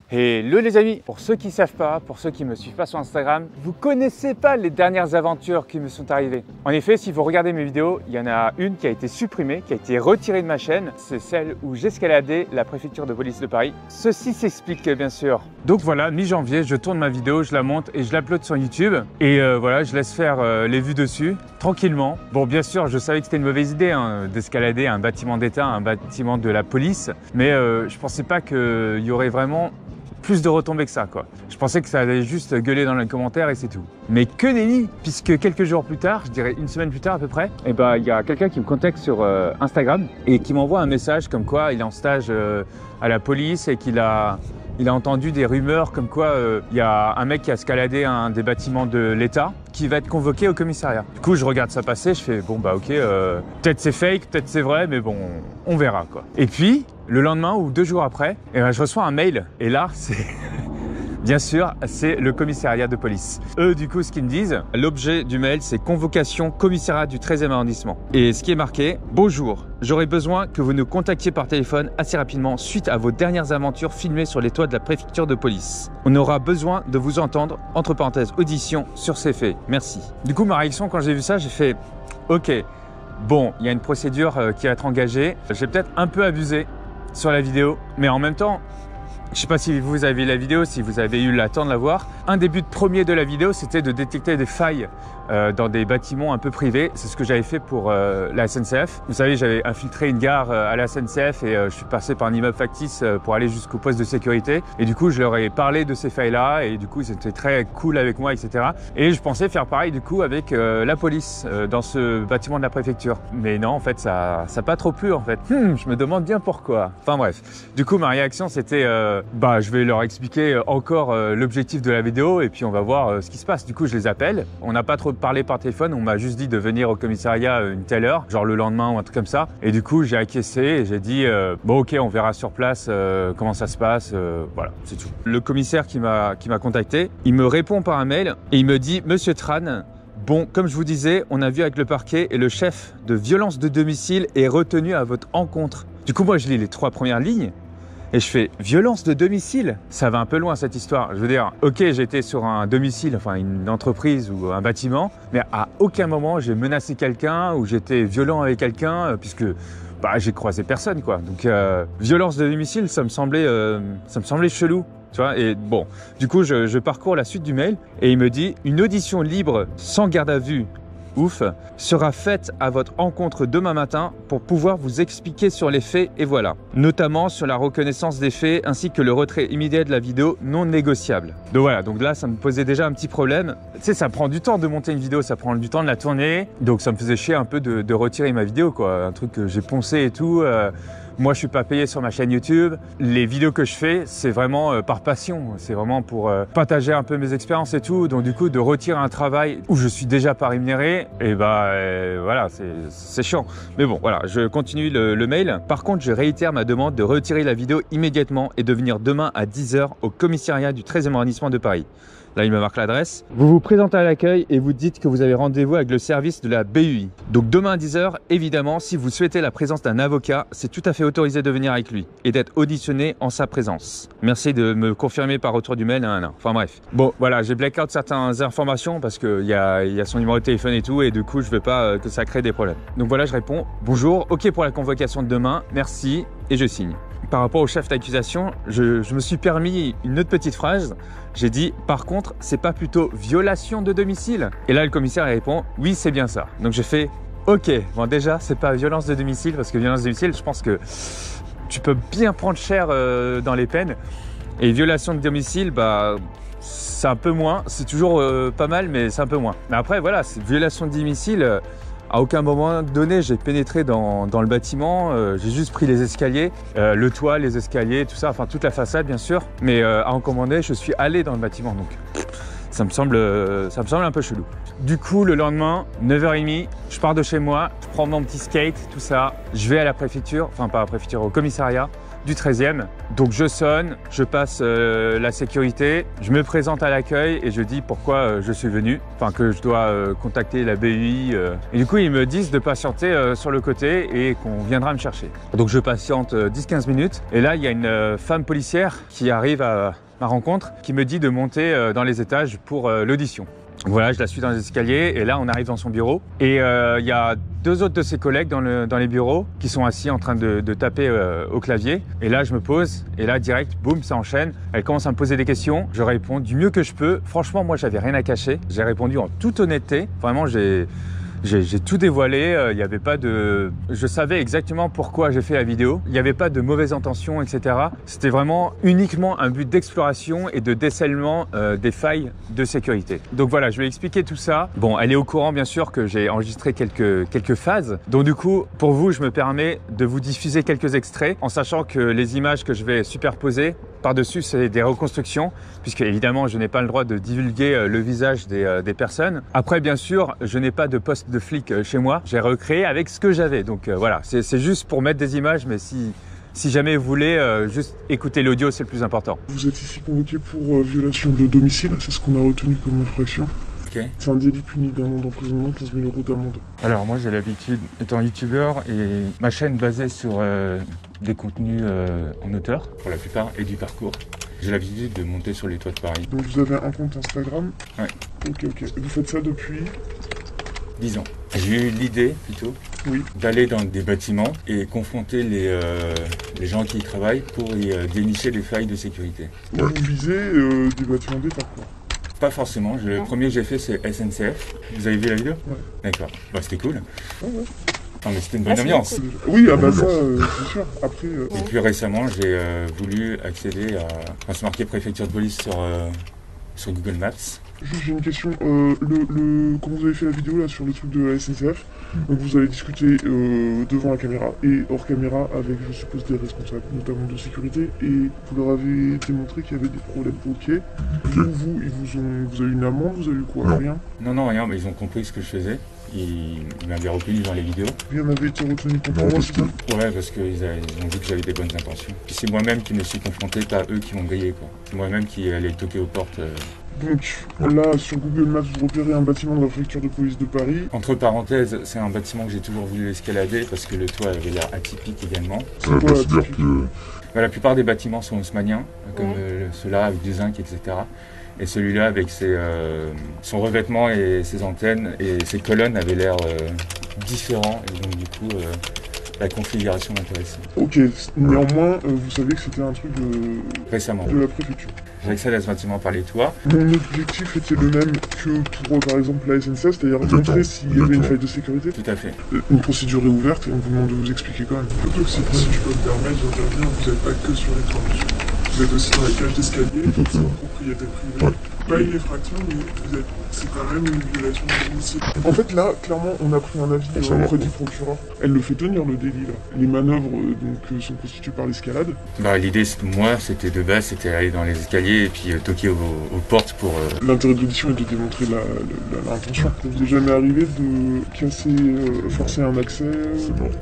Hello les amis, pour ceux qui ne savent pas, pour ceux qui ne me suivent pas sur Instagram, vous ne connaissez pas les dernières aventures qui me sont arrivées. En effet, si vous regardez mes vidéos, il y en a une qui a été supprimée, qui a été retirée de ma chaîne. C'est celle où j'escaladais la préfecture de police de Paris. Ceci s'explique bien sûr. Donc voilà, mi-janvier, je tourne ma vidéo, je la monte et je l'upload sur YouTube. Et voilà, je laisse faire les vues dessus, tranquillement. Bon, bien sûr, je savais que c'était une mauvaise idée d'escalader un bâtiment d'État, un bâtiment de la police. Mais je ne pensais pas qu'il y aurait vraiment plus de retombées que ça, quoi. Je pensais que ça allait juste gueuler dans les commentaires et c'est tout. Mais que nenni, puisque quelques jours plus tard, je dirais une semaine plus tard à peu près, et ben il y a quelqu'un qui me contacte sur Instagram et qui m'envoie un message comme quoi il est en stage à la police et qu'il a entendu des rumeurs comme quoi il y a un mec qui a escaladé un des bâtiments de l'État qui va être convoqué au commissariat. Du coup, je regarde ça passer, je fais bon bah ok, peut-être c'est fake, peut-être c'est vrai, mais bon, on verra quoi. Et puis, le lendemain ou 2 jours après, je reçois un mail et là, c'est bien sûr, c'est le commissariat de police. Eux, du coup, ce qu'ils me disent, l'objet du mail, c'est convocation commissariat du 13e arrondissement. Et ce qui est marqué, bonjour, j'aurais besoin que vous nous contactiez par téléphone assez rapidement suite à vos dernières aventures filmées sur les toits de la préfecture de police. On aura besoin de vous entendre, entre parenthèses, audition sur ces faits. Merci. Du coup, ma réaction quand j'ai vu ça, j'ai fait, ok, bon, il y a une procédure qui va être engagée. J'ai peut-être un peu abusé sur la vidéo, mais en même temps, je ne sais pas si vous avez vu la vidéo, si vous avez eu le temps de la voir. Un des buts premiers de la vidéo, c'était de détecter des failles dans des bâtiments un peu privés. C'est ce que j'avais fait pour la SNCF. Vous savez, j'avais infiltré une gare à la SNCF et je suis passé par un immeuble factice pour aller jusqu'au poste de sécurité. Et du coup, je leur ai parlé de ces failles-là et du coup, c'était très cool avec moi, etc. Et je pensais faire pareil du coup avec la police dans ce bâtiment de la préfecture. Mais non, en fait, ça n'a pas trop plu en fait. Je me demande bien pourquoi. Enfin bref. Du coup, ma réaction, c'était je vais leur expliquer encore l'objectif de la vidéo et puis on va voir ce qui se passe. Du coup, je les appelle. On n'a pas trop parlé par téléphone. On m'a juste dit de venir au commissariat une telle heure, genre le lendemain ou un truc comme ça. Et du coup, j'ai acquiescé et j'ai dit bon, ok, on verra sur place comment ça se passe. Voilà, c'est tout. Le commissaire qui m'a contacté, il me répond par un mail et il me dit, Monsieur Tran, bon, comme je vous disais, on a vu avec le parquet et le chef de violence de domicile est retenu à votre encontre. Du coup, moi, je lis les 3 premières lignes. Et je fais violence de domicile. Ça va un peu loin cette histoire. Je veux dire, ok, j'étais sur un domicile, enfin une entreprise ou un bâtiment, mais à aucun moment j'ai menacé quelqu'un ou j'étais violent avec quelqu'un, puisque j'ai croisé personne quoi. Donc violence de domicile, ça me semblait chelou. Tu vois, et bon, du coup je parcours la suite du mail et il me dit une audition libre sans garde à vue. Ouf, sera faite à votre encontre demain matin pour pouvoir vous expliquer sur les faits et voilà. Notamment sur la reconnaissance des faits ainsi que le retrait immédiat de la vidéo non négociable. Donc voilà, donc là ça me posait déjà un petit problème. Tu sais, ça prend du temps de monter une vidéo, ça prend du temps de la tourner. Donc ça me faisait chier un peu de retirer ma vidéo quoi. Un truc que j'ai poncé et tout. Moi, je suis pas payé sur ma chaîne YouTube. Les vidéos que je fais, c'est vraiment par passion. C'est vraiment pour partager un peu mes expériences et tout. Donc, du coup, de retirer un travail où je suis déjà pas rémunéré, et voilà, c'est chiant. Mais bon, voilà, je continue le mail. Par contre, je réitère ma demande de retirer la vidéo immédiatement et de venir demain à 10 h au commissariat du 13e arrondissement de Paris. Là, il me marque l'adresse. Vous vous présentez à l'accueil et vous dites que vous avez rendez-vous avec le service de la BUI. Donc demain à 10 h, évidemment, si vous souhaitez la présence d'un avocat, c'est tout à fait autorisé de venir avec lui et d'être auditionné en sa présence. Merci de me confirmer par retour du mail. Enfin bref. Bon, voilà, j'ai blackout certaines informations parce qu'il y a son numéro de téléphone et tout et du coup, je veux pas que ça crée des problèmes. Donc voilà, je réponds. Bonjour, ok pour la convocation de demain, merci et je signe. Par rapport au chef d'accusation, je me suis permis une autre petite phrase. J'ai dit, par contre, c'est pas plutôt violation de domicile? Et là, le commissaire répond, oui, c'est bien ça. Donc j'ai fait, ok, bon déjà, c'est pas violence de domicile, parce que violence de domicile, je pense que tu peux bien prendre cher dans les peines. Et violation de domicile, c'est un peu moins. C'est toujours pas mal, mais c'est un peu moins. Mais après, voilà, c'est violation de domicile. À aucun moment donné, j'ai pénétré dans le bâtiment, j'ai juste pris les escaliers, le toit, les escaliers, tout ça, enfin toute la façade bien sûr. Mais à en commander, je suis allé dans le bâtiment, donc ça me semble un peu chelou. Du coup, le lendemain, 9 h 30, je pars de chez moi, je prends mon petit skate, tout ça, je vais à la préfecture, enfin pas à la préfecture, au commissariat. du 13e. Donc je sonne, je passe la sécurité, je me présente à l'accueil et je dis pourquoi je suis venu, enfin que je dois contacter la BUI. Et du coup ils me disent de patienter sur le côté et qu'on viendra me chercher. Donc je patiente 10-15 minutes et là il y a une femme policière qui arrive à ma rencontre, qui me dit de monter dans les étages pour l'audition. Voilà, je la suis dans les escaliers et là on arrive dans son bureau et il y a deux autres de ses collègues dans les bureaux qui sont assis en train de taper au clavier et là je me pose et là direct, boum, ça enchaîne. Elle commence à me poser des questions, je réponds du mieux que je peux. Franchement, moi j'avais rien à cacher, j'ai répondu en toute honnêteté, vraiment j'ai tout dévoilé, il n'y avait pas de... Je savais exactement pourquoi j'ai fait la vidéo, il n'y avait pas de mauvaise intention, etc. C'était vraiment uniquement un but d'exploration et de décèlement des failles de sécurité. Donc voilà, je vais expliquer tout ça. Bon, elle est au courant bien sûr que j'ai enregistré quelques phases. Donc du coup, pour vous, je me permets de vous diffuser quelques extraits en sachant que les images que je vais superposer par-dessus, c'est des reconstructions, puisque évidemment, je n'ai pas le droit de divulguer le visage des personnes. Après, bien sûr, je n'ai pas de poste de flic chez moi. J'ai recréé avec ce que j'avais. Donc voilà, c'est juste pour mettre des images, mais si jamais vous voulez juste écouter l'audio, c'est le plus important. Vous êtes ici convoqué pour violation de domicile, c'est ce qu'on a retenu comme infraction. Okay. C'est un délit puni d'un an d'emprisonnement, 15 000 € d'amende. Alors moi j'ai l'habitude, étant youtubeur et ma chaîne basée sur des contenus en auteur, pour la plupart, et du parcours. J'ai l'habitude de monter sur les toits de Paris. Donc vous avez un compte Instagram? Ouais. Ok. Vous faites ça depuis 10 ans. J'ai eu l'idée plutôt d'aller dans des bâtiments et confronter les gens qui y travaillent pour y dénicher les failles de sécurité. Vous visez des bâtiments d'État, quoi? Pas forcément. Le premier que j'ai fait, c'est SNCF. Vous avez vu la vidéo? Ouais. D'accord. Bah, c'était cool. Ouais. Non, mais c'était une bonne ambiance. Cool. Oui, ah bah ça, c'est sûr. Après, Et plus récemment, j'ai voulu accéder à... Enfin, c'est marqué préfecture de police sur Google Maps. Juste, j'ai une question. Quand vous avez fait la vidéo là sur le truc de la SNCF, donc vous avez discuté devant la caméra et hors caméra avec, je suppose, des responsables, notamment de sécurité, et vous leur avez démontré qu'il y avait des problèmes. Ok. Vous avez eu une amende, vous avez eu quoi? Rien? Non, rien, mais ils ont compris ce que je faisais. Ils m'avaient reconnu dans les vidéos. Rien n'avait été retenu contre moi, c'est ça? Ouais, parce qu'ils ont vu que j'avais des bonnes intentions. Puis c'est moi-même qui me suis confronté, pas eux qui m'ont grillé, quoi. C'est moi-même qui allais toquer aux portes. Donc là, sur Google Maps, vous repérez un bâtiment de la préfecture de police de Paris. Entre parenthèses, c'est un bâtiment que j'ai toujours voulu escalader parce que le toit avait l'air atypique également. C'est quoi l'atypique? La plupart des bâtiments sont haussmanniens, comme ceux-là avec du zinc, etc. Et celui-là avec son revêtement et ses antennes et ses colonnes avaient l'air différents. Et donc du coup, la configuration m'intéressait. Ok, néanmoins, vous saviez que c'était un truc Récemment, de la préfecture. J'accède à ce bâtiment par les toits. Mon objectif était le même que pour, par exemple, la SNCF, c'est-à-dire montrer s'il y avait une faille de sécurité. Tout à fait. Une procédure est ouverte et on vous demande de vous expliquer quand même. Donc, si je peux me permettre, j'interviens, vous n'êtes pas que sur les toits, monsieur. Vous êtes aussi dans la cage d'escalier, propriété privée. Pas une effraction, mais c'est quand même une violation de domicile. En fait, là, clairement, on a pris un avis auprès du procureur. Elle le fait tenir, le délit, là. Les manœuvres sont constituées par l'escalade. Bah, l'idée, moi, c'était de base, c'était aller dans les escaliers et puis toquer aux portes pour... L'intérêt de l'audition est de démontrer l'intention. Ça vous est jamais arrivé de casser, forcer un accès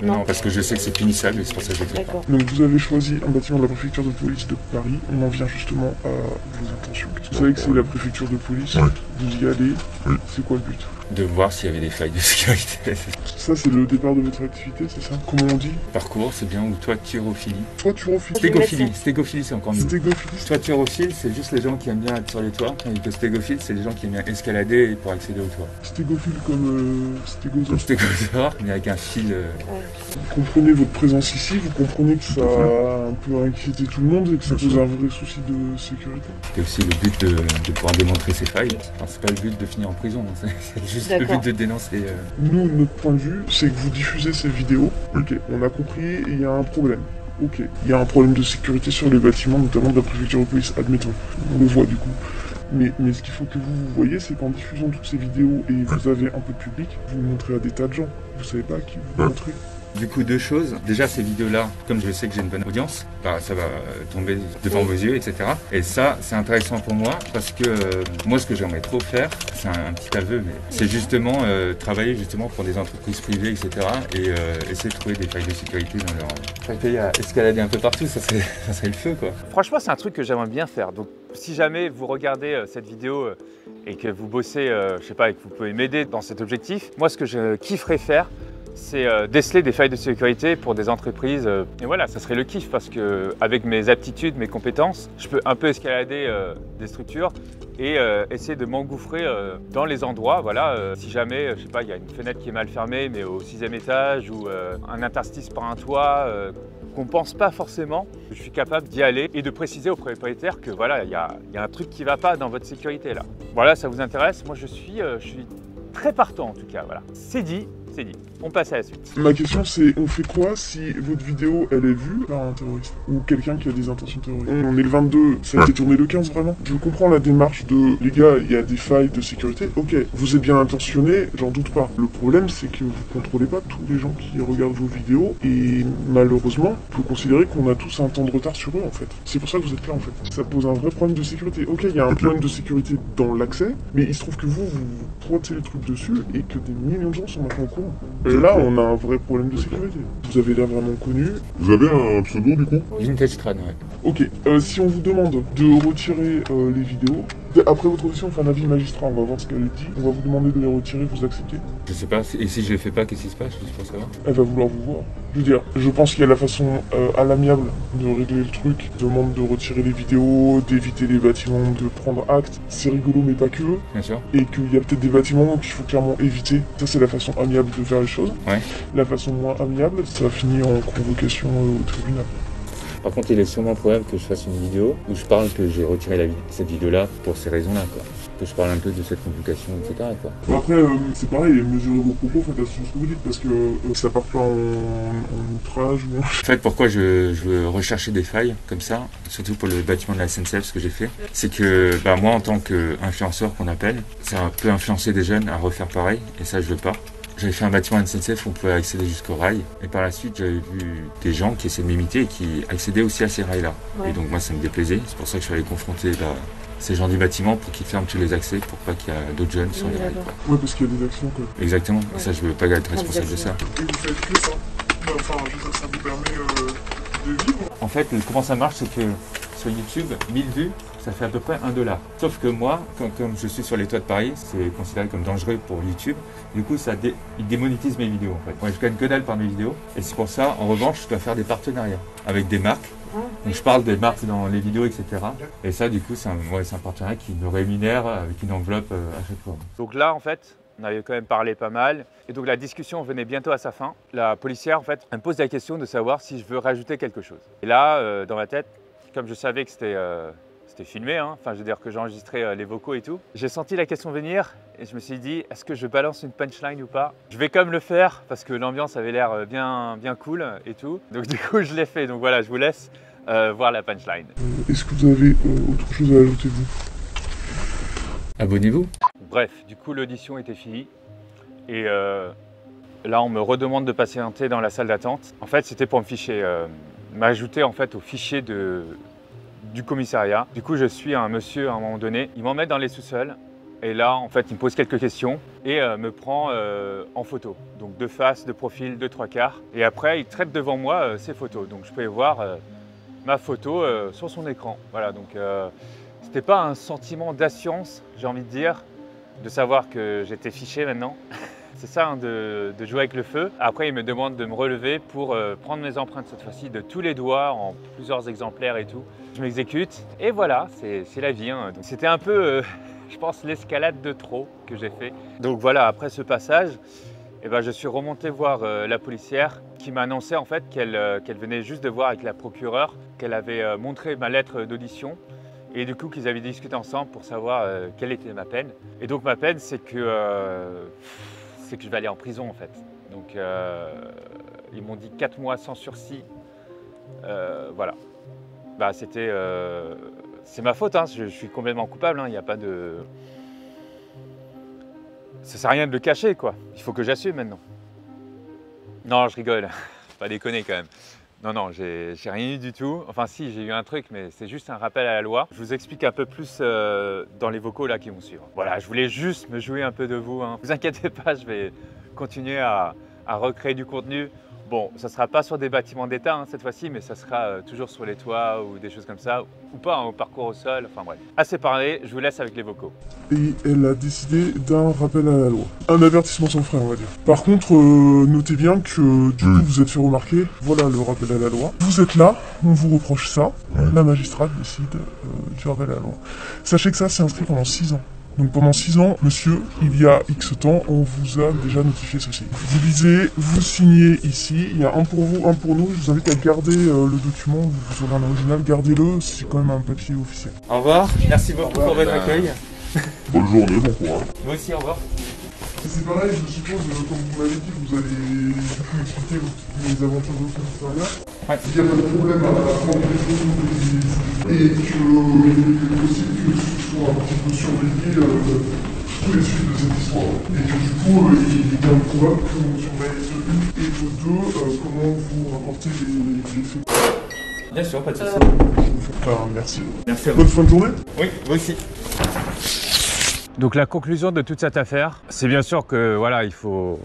Non, parce que je sais que c'est punissable et c'est pour ça que je l'ai fait. Donc vous avez choisi un bâtiment de la préfecture de police de Paris. On en vient justement à vos intentions. Vous savez que c'est la préfecture de police, vous y allez, c'est quoi le but? De voir s'il y avait des failles de sécurité. Ça, c'est le départ de votre activité, c'est ça? Comment on dit? Parcours, c'est bien, ou toiturophilie. Toiturophilie. Stégophilie, c'est encore mieux. Stégophilie. Toiturophile, c'est juste les gens qui aiment bien être sur les toits, tandis que stégophile, c'est les gens qui aiment bien escalader pour accéder au toit. Stégophile comme stégosaure. Stégosaure, mais avec un fil... Vous comprenez votre présence ici, vous comprenez que ça a un peu inquiété tout le monde et que ça pose un vrai souci de sécurité. C'est aussi le but de pouvoir démontrer ses failles. Enfin, c'est pas le but de finir en prison, c'est juste le but de dénoncer. Nous, notre point de vue, c'est que vous diffusez ces vidéos. Ok, on a compris, il y a un problème. Ok, il y a un problème de sécurité sur les bâtiments, notamment de la préfecture de police, admettons. On le voit du coup. Mais ce qu'il faut que vous voyez, c'est qu'en diffusant toutes ces vidéos et vous avez un peu de public, vous montrez à des tas de gens. Vous savez pas à qui vous montrez. Du coup, deux choses. Déjà, ces vidéos-là, comme je sais que j'ai une bonne audience, bah, ça va tomber devant vos yeux, etc. Et ça, c'est intéressant pour moi parce que moi, ce que j'aimerais trop faire, c'est un petit aveu, mais c'est justement travailler justement pour des entreprises privées, etc. Et essayer de trouver des failles de sécurité dans leur pays à escalader un peu partout, ça serait le feu, quoi. Franchement, c'est un truc que j'aimerais bien faire. Donc, si jamais vous regardez cette vidéo et que vous bossez, je sais pas, et que vous pouvez m'aider dans cet objectif, moi, ce que je kifferais faire, c'est déceler des failles de sécurité pour des entreprises. Et voilà, ça serait le kiff parce que avec mes aptitudes, mes compétences, je peux un peu escalader des structures et essayer de m'engouffrer dans les endroits. Voilà, si jamais, je sais pas, il y a une fenêtre qui est mal fermée, mais au 6e étage ou un interstice par un toit qu'on ne pense pas forcément, je suis capable d'y aller et de préciser aux propriétaires que voilà, il y a un truc qui ne va pas dans votre sécurité là. Voilà, ça vous intéresse? Moi, je suis très partant en tout cas. Voilà, c'est dit. C'est dit. On passe à la suite. Ma question c'est, on fait quoi si votre vidéo elle est vue par un terroriste ou quelqu'un qui a des intentions terroristes? On est le 22, ça a été tourné le 15 vraiment. Je comprends la démarche de les gars, il y a des failles de sécurité. Ok, vous êtes bien intentionné, j'en doute pas. Le problème c'est que vous contrôlez pas tous les gens qui regardent vos vidéos et malheureusement, il faut considérer qu'on a tous un temps de retard sur eux en fait. C'est pour ça que vous êtes là en fait. Ça pose un vrai problème de sécurité. Ok, il y a un problème de sécurité dans l'accès, mais il se trouve que vous pointez le truc dessus et que des millions de gens sont maintenant au courant. Et là, on a un vrai problème de sécurité. Vous avez l'air vraiment connu. Vous avez un pseudo du coup? Vintage Crâne, ouais. Ok, si on vous demande de retirer les vidéos, après votre audition, on fait un avis magistrat, on va voir ce qu'elle dit. On va vous demander de les retirer, vous acceptez? Je sais pas, et si je les fais pas, qu'est-ce qui se passe? Je pense savoir. Elle va vouloir vous voir. Je veux dire, je pense qu'il y a la façon à l'amiable de régler le truc. Demande de retirer les vidéos, d'éviter les bâtiments, de prendre acte. C'est rigolo, mais pas que. Bien sûr. Et qu'il y a peut-être des bâtiments qu'il faut clairement éviter. Ça, c'est la façon amiable de faire les choses. Ouais. La façon moins amiable, ça finit en convocation au tribunal. Par contre, il est sûrement probable que je fasse une vidéo où je parle que j'ai retiré cette vidéo-là pour ces raisons-là, quoi. Que je parle un peu de cette convocation, etc., quoi. Bon, après, c'est pareil, mesurez vos propos, faites attention à ce que vous dites, parce que ça part pas en outrage ou... En fait, pourquoi je veux rechercher des failles comme ça, surtout pour le bâtiment de la SNCF, ce que j'ai fait, c'est que bah, moi, en tant qu'influenceur qu'on appelle, ça peut influencer des jeunes à refaire pareil, et ça, je veux pas. J'avais fait un bâtiment SNCF où on pouvait accéder jusqu'au rail. Et par la suite, j'avais vu des gens qui essaient de m'imiter et qui accédaient aussi à ces rails-là. Ouais. Et donc moi, ça me déplaisait. C'est pour ça que je suis allé confronter ces gens du bâtiment pour qu'ils ferment tous les accès pour pas qu'il y ait d'autres jeunes sur les rails. Ouais, parce qu'il y a des actions, quoi. Exactement. Ouais. Et ça, je veux pas être responsable de ça. Et vous faites que ça? Enfin, je veux dire, ça vous permet de vivre? En fait, comment ça marche, c'est que sur YouTube, 1000 vues, ça fait à peu près $1. Sauf que moi, comme je suis sur les toits de Paris, c'est considéré comme dangereux pour YouTube. Du coup, il démonétise mes vidéos en fait. Moi, je gagne que dalle par mes vidéos. Et c'est pour ça, en revanche, je dois faire des partenariats avec des marques. Donc je parle des marques dans les vidéos, etc. Et ça, du coup, c'est un partenariat qui me rémunère avec une enveloppe à chaque fois. Donc là, en fait, on avait quand même parlé pas mal. Et donc la discussion venait bientôt à sa fin. La policière, en fait, elle me pose la question de savoir si je veux rajouter quelque chose. Et là, dans ma tête, comme je savais que c'était filmé, hein. Enfin, je veux dire que j'enregistrais les vocaux et tout. J'ai senti la question venir et je me suis dit, est-ce que je balance une punchline ou pas? Je vais quand même le faire parce que l'ambiance avait l'air bien cool et tout. Donc du coup, je l'ai fait. Donc voilà, je vous laisse voir la punchline. Est-ce que vous avez autre chose à ajouter, vous? Abonnez-vous. Bref, du coup, l'audition était finie. Et là, on me redemande de patienter dans la salle d'attente. En fait, c'était pour me ficher, m'ajouter en fait au fichier du commissariat. Du coup, je suis un monsieur à un moment donné. Il m'emmène dans les sous-sols. Et là, en fait, il me pose quelques questions et me prend en photo. Donc de face, de profil, de trois quarts. Et après, il traite devant moi ses photos. Donc je pouvais voir ma photo sur son écran. Voilà, donc c'était pas un sentiment d'assurance, j'ai envie de dire, de savoir que j'étais fiché maintenant. C'est ça, hein, de jouer avec le feu. Après, il me demande de me relever pour prendre mes empreintes cette fois-ci de tous les doigts en plusieurs exemplaires et tout. Je m'exécute et voilà, c'est la vie. Hein. C'était un peu, je pense, l'escalade de trop que j'ai fait. Donc voilà, après ce passage, eh ben, je suis remonté voir la policière qui m'a annoncé en fait qu'elle venait juste de voir avec la procureure, qu'elle avait montré ma lettre d'audition. Et du coup, qu'ils avaient discuté ensemble pour savoir quelle était ma peine. Et donc ma peine, c'est que je vais aller en prison en fait. Donc ils m'ont dit 4 mois sans sursis. Voilà. Bah, c'est ma faute, hein. Je suis complètement coupable. Il n'y a pas de... Ça sert à rien de le cacher, quoi. Il faut que j'assume maintenant. Non, je rigole. Faut pas déconner quand même. Non, j'ai rien eu du tout. Enfin si, j'ai eu un truc, mais c'est juste un rappel à la loi. Je vous explique un peu plus dans les vocaux là qui vont suivre. Voilà, je voulais juste me jouer un peu de vous. Hein. Vous inquiétez pas, je vais continuer à recréer du contenu. Bon, ça ne sera pas sur des bâtiments d'État hein, cette fois-ci, mais ça sera toujours sur les toits ou des choses comme ça, ou pas, hein, au parcours au sol, enfin bref. Assez parlé, je vous laisse avec les vocaux. Et elle a décidé d'un rappel à la loi. Un avertissement sans frein, on va dire. Par contre, notez bien que du coup, vous êtes fait remarquer. Voilà le rappel à la loi. Vous êtes là, on vous reproche ça. La magistrate décide du rappel à la loi. Sachez que ça, c'est inscrit pendant 6 ans. Donc pendant 6 ans, monsieur, il y a X temps, on vous a déjà notifié ceci. Vous lisez, vous signez ici, il y a un pour vous, un pour nous. Je vous invite à garder le document, vous aurez un original, gardez-le, c'est quand même un papier officiel. Au revoir, merci beaucoup pour votre accueil. Bonne journée, bon courage. Moi aussi, au revoir. C'est pareil, je suppose, comme vous m'avez dit, vous allez expliquer les aventures de commissariat. Ouais. Il n'y a pas de problème à prendre les photos et qu'il est possible que ce soit un petit peu surveillé tous les suites de cette histoire. Et que du coup, il est bien probable que l'on surveille celui et vos deux, comment vous rapportez les faits. Bien sûr, pas de soucis. Merci. Merci à vous. Bonne fin de journée. Oui, vous aussi. Donc la conclusion de toute cette affaire, c'est bien sûr que voilà, il faut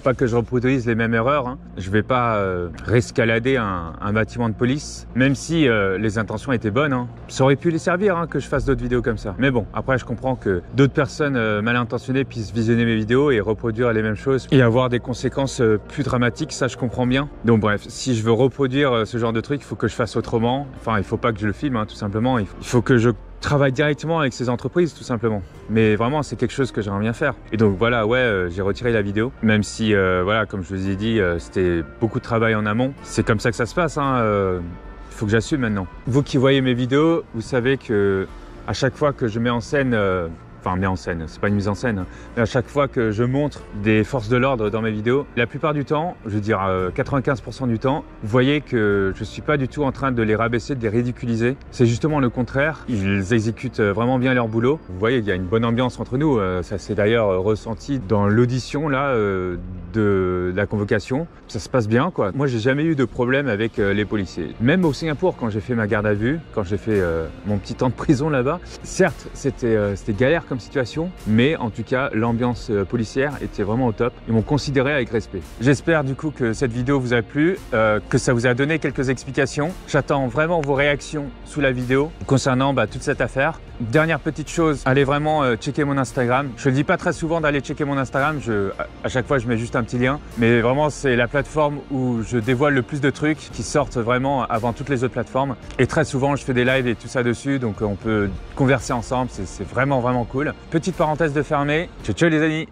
pas que je reproduise les mêmes erreurs. Hein. Je vais pas réescalader un bâtiment de police, même si les intentions étaient bonnes. Hein. Ça aurait pu les servir hein, que je fasse d'autres vidéos comme ça. Mais bon, après je comprends que d'autres personnes mal intentionnées puissent visionner mes vidéos et reproduire les mêmes choses et avoir des conséquences plus dramatiques, ça je comprends bien. Donc bref, si je veux reproduire ce genre de truc, il faut que je fasse autrement. Enfin, il faut pas que je le filme, hein, tout simplement. Il faut que je travaille directement avec ces entreprises tout simplement, mais vraiment c'est quelque chose que j'aimerais bien faire. Et donc voilà, ouais, j'ai retiré la vidéo, même si voilà, comme je vous ai dit, c'était beaucoup de travail en amont. C'est comme ça que ça se passe, hein, il faut que j'assume maintenant. Vous qui voyez mes vidéos, vous savez que à chaque fois que je mets en scène enfin mets en scène, c'est pas une mise en scène, mais à chaque fois que je montre des forces de l'ordre dans mes vidéos, la plupart du temps, je veux dire 95% du temps, vous voyez que je suis pas du tout en train de les rabaisser, de les ridiculiser. C'est justement le contraire, ils exécutent vraiment bien leur boulot. Vous voyez, il y a une bonne ambiance entre nous, ça s'est d'ailleurs ressenti dans l'audition là de la convocation. Ça se passe bien quoi. Moi j'ai jamais eu de problème avec les policiers. Même au Singapour, quand j'ai fait ma garde à vue, quand j'ai fait mon petit temps de prison là-bas, certes c'était galère comme situation, mais en tout cas l'ambiance policière était vraiment au top. Ils m'ont considéré avec respect. J'espère du coup que cette vidéo vous a plu, que ça vous a donné quelques explications. J'attends vraiment vos réactions sous la vidéo concernant toute cette affaire. Dernière petite chose, allez vraiment checker mon Instagram. Je le dis pas très souvent d'aller checker mon Instagram, à chaque fois je mets juste un petit lien, mais vraiment c'est la plateforme où je dévoile le plus de trucs qui sortent vraiment avant toutes les autres plateformes. Et très souvent je fais des lives et tout ça dessus, donc on peut converser ensemble, c'est vraiment cool. Petite parenthèse de fermée, ciao ciao les amis.